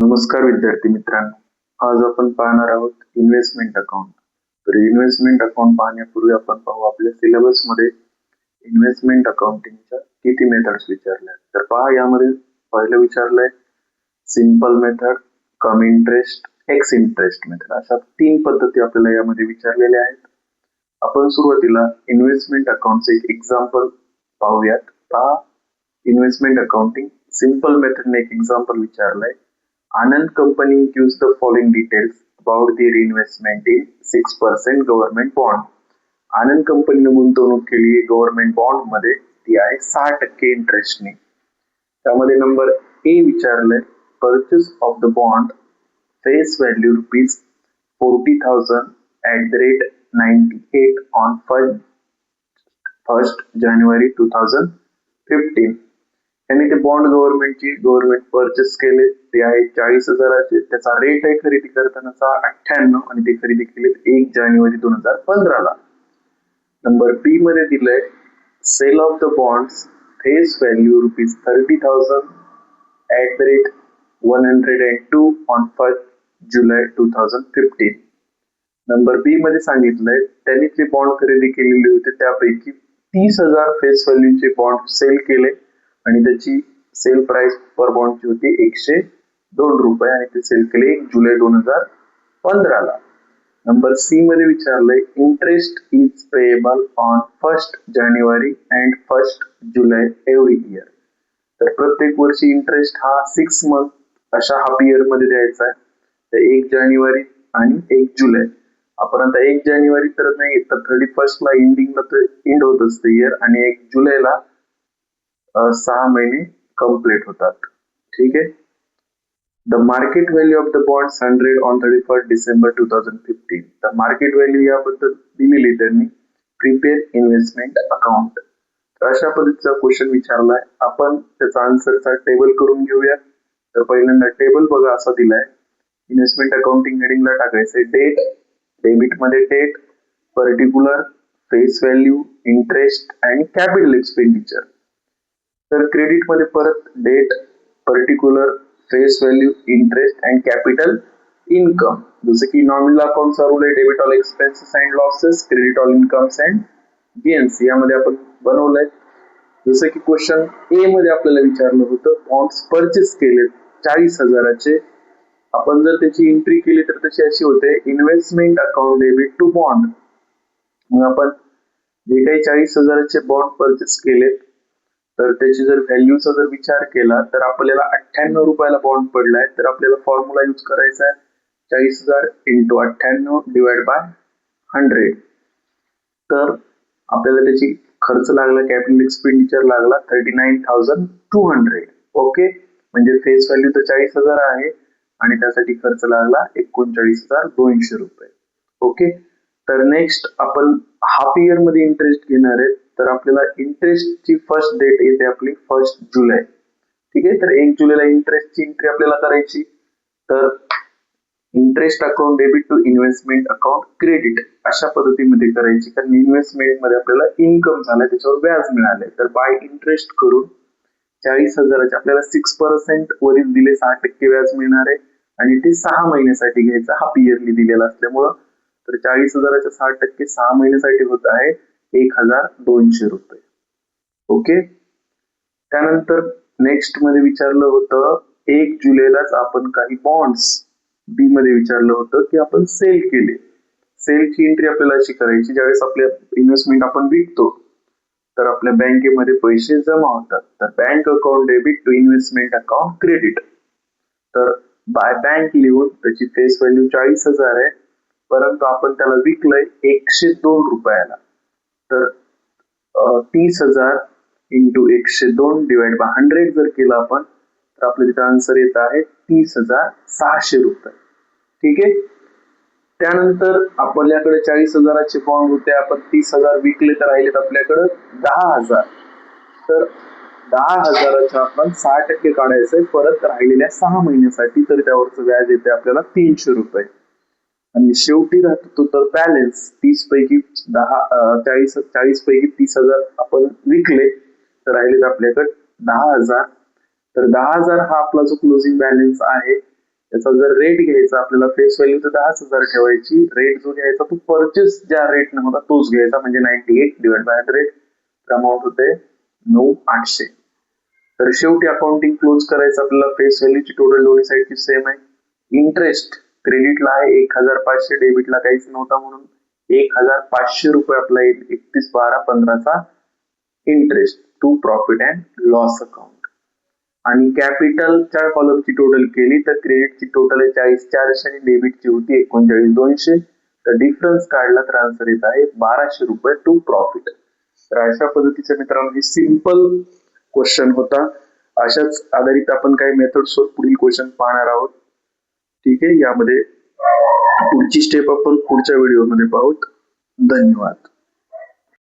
नमस्कार विद्यार्थी मित्रांनो. आज आपण पाहणार आहोत इन्व्हेस्टमेंट अकाउंट. तर इन्व्हेस्टमेंट अकाउंट पाहण्यापूर्वी आपण पाहू आपल्या सिलेबसमध्ये इन्व्हेस्टमेंट अकाउंटिंगच्या किती मेथड्स विचारल्या. तर पहा यामध्ये पहिलं विचारलंय सिंपल मेथड, कम इंटरेस्ट, एक्स इंटरेस्ट मेथड अशा 3 पद्धती आपल्याला यामध्ये विचारलेल्या आहेत. आपण सुरुवातीला इन्व्हेस्टमेंट अकाउंटचे एक एक्झाम्पल पाहूयात. पहा इन्व्हेस्टमेंट अकाउंटिंग सिंपल मेथडने एक example विचारलंय. Anand Company gives the following details about their investment in 6% government bond. आनंद कंपनीने गुंतवणूक केली आहे गव्हर्नमेंट बॉन्ड मध्ये, ती आहे 6% इंटरेस्टने. त्यामध्ये नंबर ए विचारलंय purchase of the bond face value ₹40,000 at the rate 98 on 1st January 2015. त्यांनी ते बॉन्ड गव्हर्नमेंट परचेस केले, ते आहे 40,000चे. त्याचा रेट आहे खरेदी करतानाचा 98 आणि ते खरेदी केले 1 जानेवारी 2015ला. नंबर बी मध्ये दिलंय sale of the bonds face value ₹30,000 at the rate 102 on 1st July 2015. Number B मध्ये सांगितलंय त्यांनी जे बॉन्ड खरेदी केलेले होते त्यापैकी 30,000 फेस व्हॅल्यूचे बॉन्ड सेल केले आणि त्याची सेल प्राइस पर बॉन्डची होती ₹102 आणि ते सेल केले 1 जुलै 2015ला. नंबर सी मध्ये विचारलंय interest is payable on 1st January and 1st July every year. तर प्रत्येक वर्षी इंटरेस्ट हा 6 मंथ अशा हाफ इयर मध्ये द्यायचा आहे. तर 1 जानेवारी आणि 1 जुलै. आपण आता 1 जानेवारी तर नाही, तर 31st ला एंडिंगला तर एंड होत असते इयर आणि 1 जुलैला 6 महिने कंप्लीट होतात. ठीक आहे. The market value of the bonds 100 on 31st December 2015. तर मार्केट व्हॅल्यू याबद्दल दिलेली त्यांनी प्रिपेअर इन्व्हेस्टमेंट अकाउंट. तर अशा पद्धतीचा क्वेश्चन विचारलाय. आपण त्याचा आन्सरचा टेबल करून घेऊया. तर पहिल्यांदा टेबल बघा असा दिलाय. इन्व्हेस्टमेंट अकाउंटिंग हेडिंगला टाकायचंय डेट, डेबिट मध्ये date, particular, face value, interest आणि कॅपिटल एक्सपेंडिचर. तर क्रेडिट मध्ये परत date, particular, face value, interest and capital income. जसं की नॉमिनल अकाउंट रूल आहे debit all expenses and losses, credit all incomes and gains यामध्ये आपण बनवलंय. जसं की क्वेश्चन ए मध्ये आपल्याला विचारलं होतं बॉन्ड्स परचेस केले 40,000चे. आपण जर त्याची एंट्री केली तर तशी अशी होते investment account debit to bond. मग आपण जे काही 40,000चे बॉन्ड परचेस केले तर त्याची जर व्हॅल्यूचा जर विचार केला तर आपल्याला ₹98 बॉन्ड पडलाय. तर आपल्याला फॉर्म्युला यूज करायचा आहे 40,000 × 98 डिवाइड बाय 100. तर आपल्याला त्याची खर्च लागला, कॅपिटल एक्सपेंडिचर लागला 39,200. ओके, म्हणजे फेस व्हॅल्यू तर 40,000 आहे आणि त्यासाठी खर्च लागला ₹39,200. ओके. तर नेक्स्ट आपण हाफ इयर मध्ये इंटरेस्ट घेणार आहे. तर आपल्याला इंटरेस्टची फर्स्ट डेट येते आपली 1st जुलै. ठीक आहे. तर 1 जुलैला इंटरेस्टची एंट्री आपल्याला करायची. तर interest account debit to investment account credit अशा पद्धतीमध्ये करायची, कारण इन्व्हेस्टमेंट मध्ये आपल्याला इन्कम झालाय त्याच्यावर व्याज मिळालंय. तर बाय इंटरेस्ट करून 40,000चे आपल्याला 6% वरील दिले 6% व्याज मिळणार आहे आणि ते 6 महिन्यासाठी घ्यायचं, हाफ इयरली दिलेलं असल्यामुळं. तर 40,000च्या 6% 6 महिन्यासाठी होत आहे ₹1,200. ओके. त्यानंतर नेक्स्ट मध्ये विचारलं होतं 1 जुलैलाच आपण काही बॉन्ड्स, बी मध्ये विचारलं होतं की आपण सेल केले. सेलची एंट्री आपल्याला अशी करायची ज्यावेळेस आपल्या इन्व्हेस्टमेंट आपण विकतो तर आपल्या बँकेमध्ये पैसे जमा होतात. तर bank account debit to investment account credit. तर बाय बँक लिहून त्याची फेस व्हॅल्यू 40,000 आहे, परंतु आपण त्याला विकलंय ₹102. तर 30,000 × 102 डिवाइड बाय 100 जर केलं आपण तर आपलं तिथं आन्सर येत आहे ₹30,600. ठीक आहे. त्यानंतर आपल्याकडे 40,000चे बॉन्ड होते, आपण 30,000 विकले तर राहिलेत आपल्याकडे 10,000. तर 10,000च्या आपण 6% काढायचंय परत राहिलेल्या 6 महिन्यासाठी. तर त्यावरचं व्याज येते आपल्याला ₹300 आणि शेवटी राहतो तो तर बॅलन्स 30 पैकी 40 पैकी 30,000 आपण विकले तर राहिलेत आपल्याकडे 10,000. तर 10,000 हा आपला जो क्लोजिंग बॅलन्स आहे याचा जर रेट घ्यायचा आपल्याला फेस व्हॅल्यू तर 10,000 ठेवायची. रेट जो घ्यायचा तो परचेस ज्या रेटने होता तोच घ्यायचा, म्हणजे 98 डिवाइड बाय 100 अमाऊंट होते 9,800. तर शेवटी अकाउंटिंग क्लोज करायचं आपल्याला. फेस व्हॅल्यूची टोटल दोन्ही साईडची सेम आहे. इंटरेस्ट क्रेडिटला आहे 1,500, डेबिटला काहीच नव्हता म्हणून 1,500 रुपये आपला 31/12/15चा interest to profit and loss account. आणि कॅपिटलच्या कॉलमची टोटल केली तर क्रेडिटची टोटल आहे 40,400 आणि डेबिटची होती 39,200. तर डिफरन्स काढला तर आन्सर येत आहे 1,200 रुपये टू प्रॉफिट. तर अशा पद्धतीचा मित्रांनो ही सिंपल क्वेश्चन होता. अशाच आधारित आपण काही मेथड्स पुढील क्वेश्चन पाहणार आहोत. ठीक आहे, यामध्ये पुढची स्टेप आपण पुढच्या व्हिडिओमध्ये पाहूत. धन्यवाद.